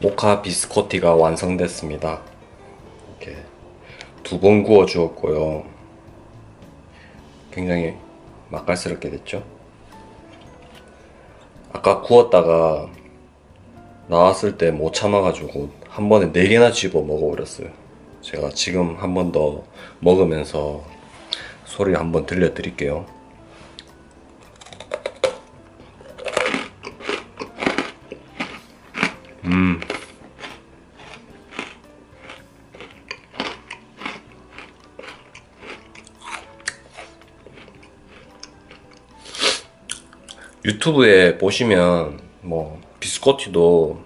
모카 비스코티가 완성됐습니다. 이렇게 2번 구워 주었고요. 굉장히 맛깔스럽게 됐죠. 아까 구웠다가 나왔을 때 못 참아가지고 한 번에 4개나 집어 먹어버렸어요. 제가 지금 한 번 더 먹으면서 소리 한번 들려드릴게요. 유튜브에 보시면 뭐 비스코티도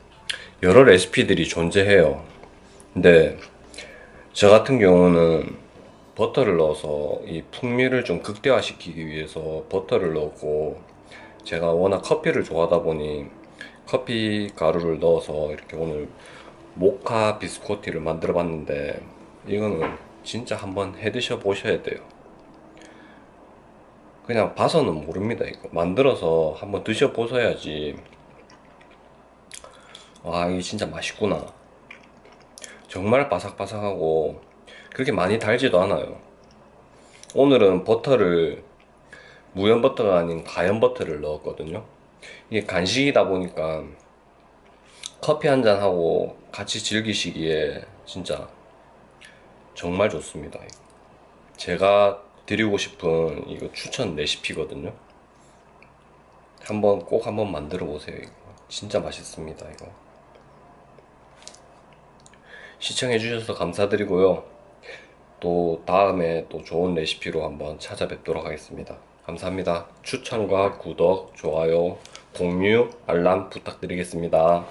여러 레시피들이 존재해요. 근데 저 같은 경우는 버터를 넣어서 이 풍미를 좀 극대화시키기 위해서 버터를 넣고, 제가 워낙 커피를 좋아하다 보니 커피 가루를 넣어서 이렇게 오늘 모카 비스코티를 만들어 봤는데, 이거는 진짜 한번 해 드셔 보셔야 돼요. 그냥 봐서는 모릅니다. 이거 만들어서 한번 드셔 보셔야지, 와 이게 진짜 맛있구나. 정말 바삭바삭하고 그렇게 많이 달지도 않아요. 오늘은 버터를 무염 버터가 아닌 가염 버터를 넣었거든요. 이게 간식이다 보니까 커피 한 잔 하고 같이 즐기시기에 진짜 정말 좋습니다. 제가 드리고 싶은 이거 추천 레시피거든요. 꼭 한번 만들어 보세요. 이거 진짜 맛있습니다. 이거 시청해 주셔서 감사드리고요. 또 다음에 또 좋은 레시피로 한번 찾아뵙도록 하겠습니다. 감사합니다. 추천과 구독, 좋아요, 공유, 알람 부탁드리겠습니다.